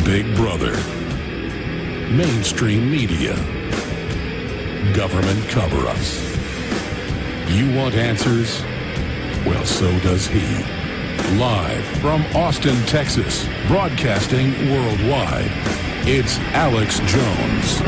Big Brother, mainstream media, government cover-ups. You want answers? Well, so does he. Live from Austin, Texas, broadcasting worldwide, it's Alex Jones.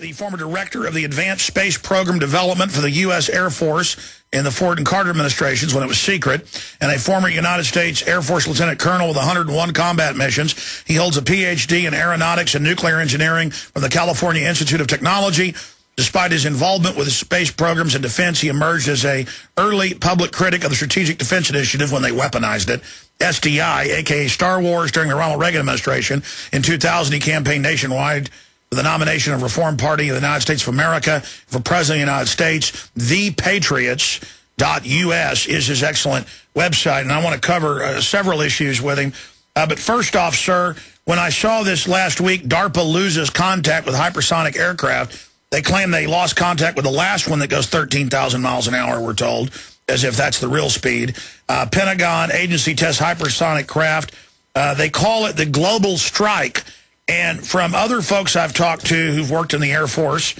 The former director of the Advanced Space Program Development for the U.S. Air Force in the Ford and Carter administrations when it was secret, and a former United States Air Force Lieutenant Colonel with 101 combat missions. He holds a Ph.D. in aeronautics and nuclear engineering from the California Institute of Technology. Despite his involvement with the space programs and defense, he emerged as an early public critic of the Strategic Defense Initiative when they weaponized it. SDI, a.k.a. Star Wars, during the Ronald Reagan administration. In 2000, he campaigned nationwide for the nomination of Reform Party of the United States of America for President of the United States. ThePatriots.us is his excellent website, and I want to cover several issues with him. But first off, sir, when I saw this last week, DARPA loses contact with hypersonic aircraft. They claim they lost contact with the last one that goes 13,000 miles an hour, we're told, as if that's the real speed. Pentagon agency tests hypersonic craft. They call it the global strike. And from other folks I've talked to who've worked in the Air Force,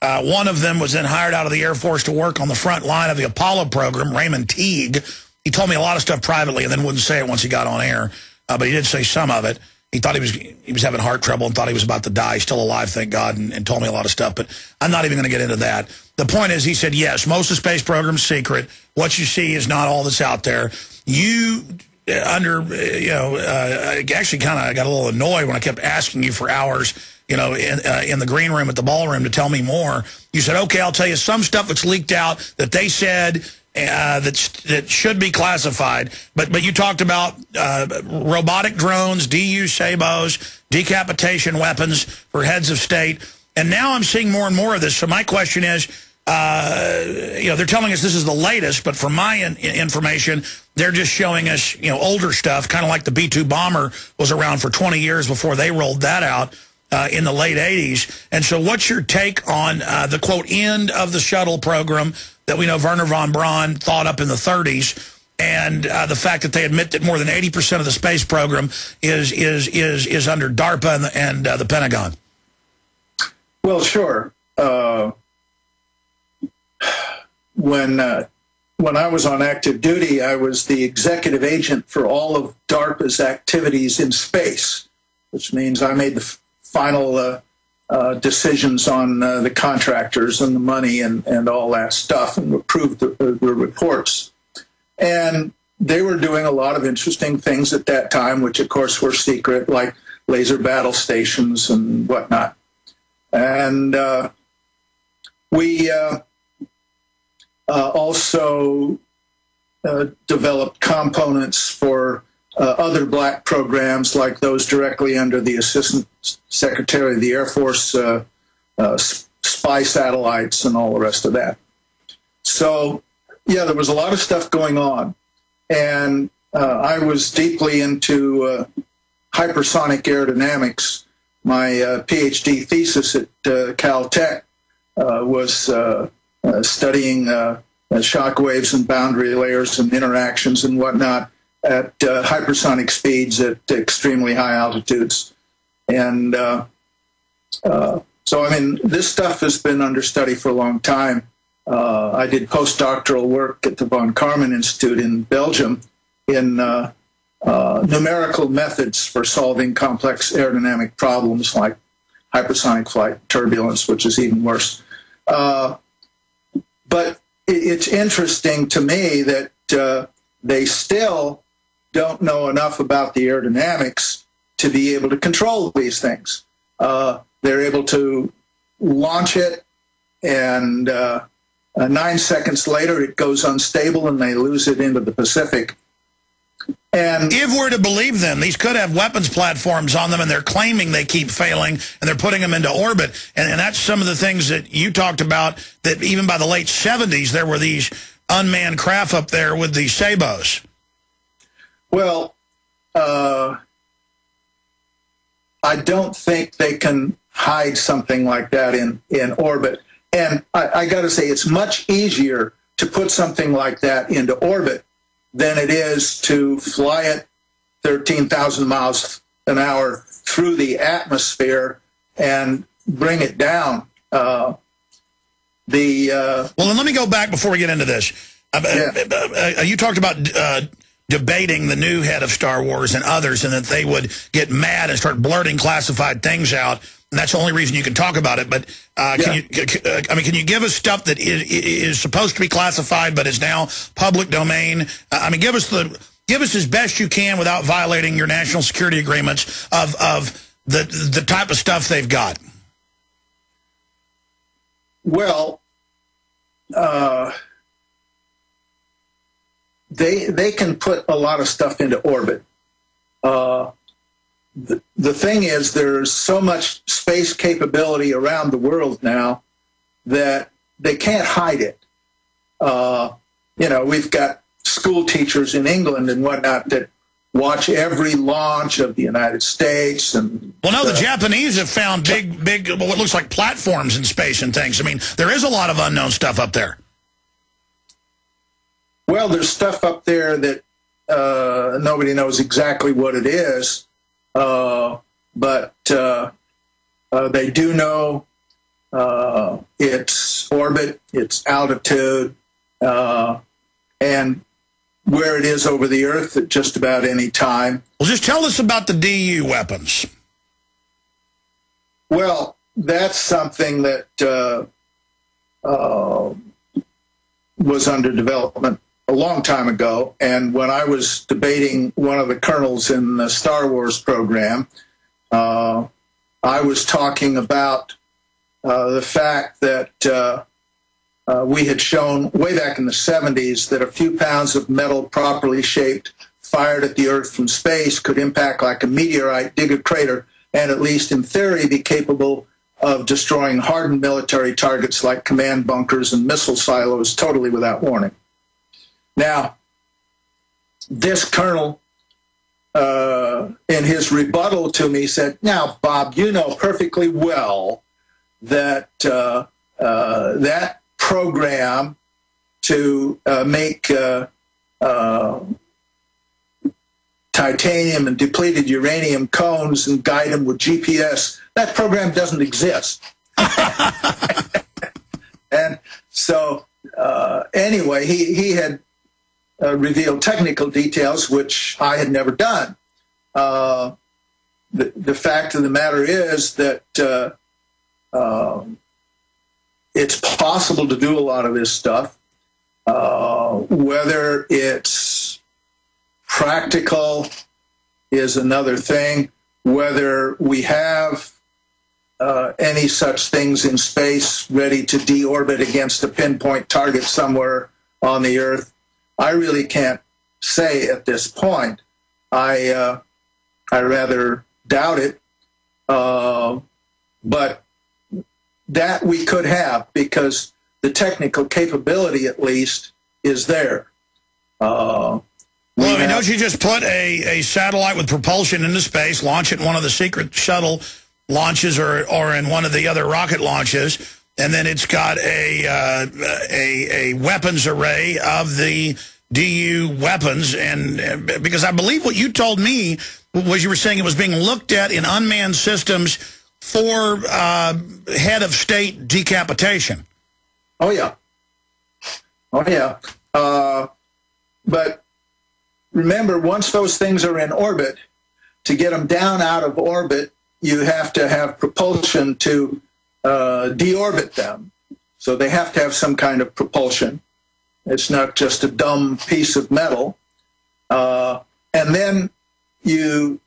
one of them was then hired out of the Air Force to work on the front line of the Apollo program, Raymond Teague. He told me a lot of stuff privately and then wouldn't say it once he got on air, but he did say some of it. He thought he was having heart trouble and thought he was about to die. He's still alive, thank God, and told me a lot of stuff, but I'm not even going to get into that. The point is, he said, yes, most of the space program's secret. What you see is not all that's out there. You... actually kind of got a little annoyed when I kept asking you for hours, in the green room at the ballroom to tell me more. You said, okay, I'll tell you some stuff that's leaked out that they said that should be classified. But you talked about robotic drones, DU sabos, decapitation weapons for heads of state. And now I'm seeing more and more of this. So my question is, they're telling us this is the latest, but from my information, they're just showing us, older stuff, kind of like the B-2 bomber was around for 20 years before they rolled that out in the late 80s. And so what's your take on the, quote, end of the shuttle program that we know Wernher von Braun thought up in the 30s, and the fact that they admit that more than 80% of the space program is under DARPA and the Pentagon? Well, sure. When I was on active duty, I was the executive agent for all of DARPA's activities in space, which means I made the final decisions on the contractors and the money and all that stuff, and approved the reports. And they were doing a lot of interesting things at that time, which of course were secret, like laser battle stations and whatnot. And we also developed components for other black programs, like those directly under the Assistant Secretary of the Air Force, spy satellites and all the rest of that. So, yeah, there was a lot of stuff going on. And I was deeply into hypersonic aerodynamics. My PhD thesis at Caltech was studying shock waves and boundary layers and interactions and whatnot at hypersonic speeds at extremely high altitudes. And so, I mean, this stuff has been under study for a long time. I did postdoctoral work at the von Karman Institute in Belgium in numerical methods for solving complex aerodynamic problems like hypersonic flight turbulence, which is even worse. But it's interesting to me that they still don't know enough about the aerodynamics to be able to control these things. They're able to launch it, and 9 seconds later it goes unstable and they lose it into the Pacific. And if we're to believe them, these could have weapons platforms on them, and they're claiming they keep failing, and they're putting them into orbit. And that's some of the things that you talked about, that even by the late 70s, there were these unmanned craft up there with the sabos. Well, I don't think they can hide something like that in orbit. And I got to say, it's much easier to put something like that into orbit than it is to fly it 13,000 miles an hour through the atmosphere and bring it down. Well, then let me go back before we get into this. You talked about debating the new head of Star Wars and others, and that they would get mad and start blurting classified things out. And that's the only reason you can talk about it. But can you give us stuff that is supposed to be classified but is now public domain? Give us as best you can without violating your national security agreements of the type of stuff they've got. Well, they can put a lot of stuff into orbit. The thing is, there's so much space capability around the world now that they can't hide it. We've got school teachers in England and whatnot that watch every launch of the United States. And well, no, the Japanese have found big, what looks like platforms in space and things. I mean, there is a lot of unknown stuff up there. Well, there's stuff up there that nobody knows exactly what it is, but they do know its orbit, its altitude, and where it is over the Earth at just about any time. Well, just tell us about the DU weapons. Well, that's something that was under development a long time ago, and when I was debating one of the colonels in the Star Wars program, I was talking about the fact that we had shown way back in the 70s that a few pounds of metal properly shaped fired at the Earth from space could impact like a meteorite, dig a crater, and at least in theory be capable of destroying hardened military targets like command bunkers and missile silos totally without warning. Now, this colonel, in his rebuttal to me, said, "Now, Bob, you know perfectly well that that program to make titanium and depleted uranium cones and guide them with GPS, that program doesn't exist." And so, anyway, he had revealed technical details, which I had never done. The fact of the matter is that it's possible to do a lot of this stuff. Whether it's practical is another thing. Whether we have any such things in space ready to deorbit against a pinpoint target somewhere on the Earth, I really can't say at this point. I rather doubt it, but that we could have, because the technical capability, at least, is there. Well, don't you just put a satellite with propulsion into space, launch it in one of the secret shuttle launches or in one of the other rocket launches, and then it's got a weapons array of the DU weapons. And because I believe what you told me was you were saying it was being looked at in unmanned systems for head of state decapitation. Oh, yeah. Oh, yeah. But remember, once those things are in orbit, to get them down out of orbit, you have to have propulsion to deorbit them. So they have to have some kind of propulsion. It's not just a dumb piece of metal. And then you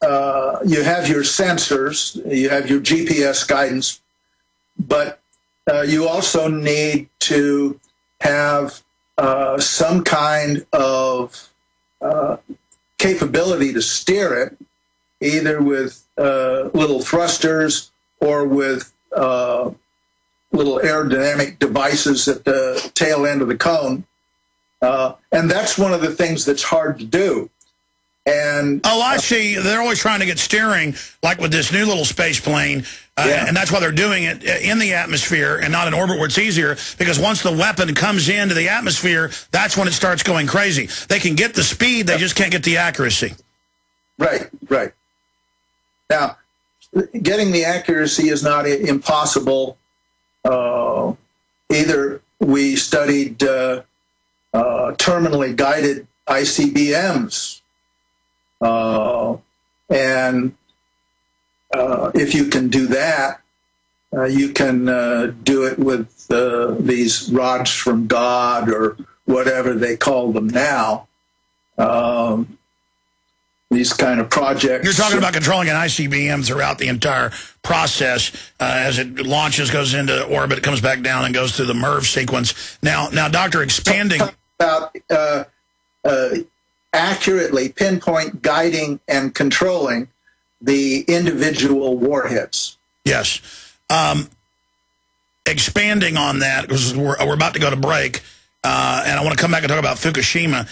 have your sensors, you have your GPS guidance, but you also need to have some kind of capability to steer it, either with little thrusters or with little aerodynamic devices at the tail end of the cone. And that's one of the things that's hard to do. And oh, I see. They're always trying to get steering, like with this new little space plane, and that's why they're doing it in the atmosphere and not in orbit where it's easier, because once the weapon comes into the atmosphere, that's when it starts going crazy. They can get the speed, they just can't get the accuracy. Right, right. Now, getting the accuracy is not impossible. Either we studied terminally guided ICBMs, and if you can do that, you can do it with these rods from God or whatever they call them now. These kind of projects. You're talking about controlling an ICBM throughout the entire process as it launches, goes into orbit, it comes back down, and goes through the MERV sequence. Now, Doctor, expanding about accurately pinpoint guiding and controlling the individual warheads. Yes. Expanding on that, because we're about to go to break, and I want to come back and talk about Fukushima.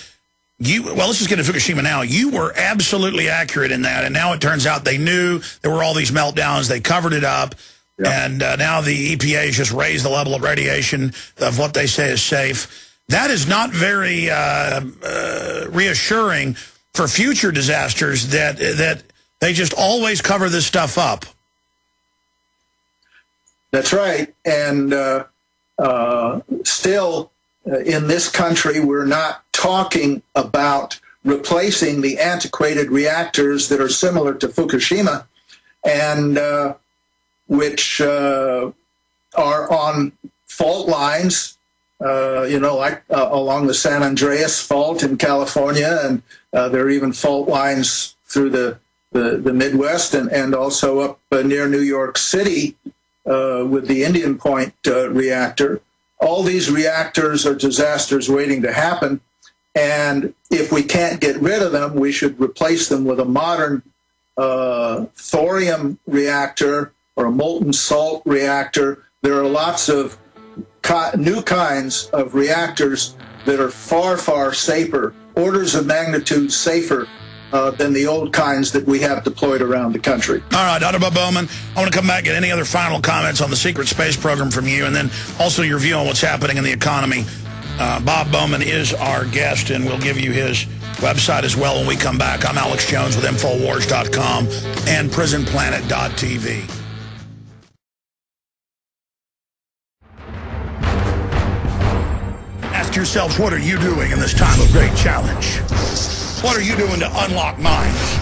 Well, let's just get to Fukushima now. You were absolutely accurate in that, and now it turns out they knew there were all these meltdowns. They covered it up, and now the EPA has just raised the level of radiation of what they say is safe. That is not very reassuring for future disasters that they just always cover this stuff up. That's right, and still in this country, we're not talking about replacing the antiquated reactors that are similar to Fukushima and which are on fault lines, like along the San Andreas Fault in California, and there are even fault lines through the Midwest and also up near New York City with the Indian Point reactor. All these reactors are disasters waiting to happen, and if we can't get rid of them, we should replace them with a modern thorium reactor or a molten salt reactor. There are lots of new kinds of reactors that are far, far safer, orders of magnitude safer than the old kinds that we have deployed around the country. All right, Dr. Bowman, I want to come back and get any other final comments on the secret space program from you, and then also your view on what's happening in the economy. Bob Bowman is our guest, and we'll give you his website as well when we come back. I'm Alex Jones with Infowars.com and PrisonPlanet.tv. Ask yourselves, what are you doing in this time of great challenge? What are you doing to unlock minds?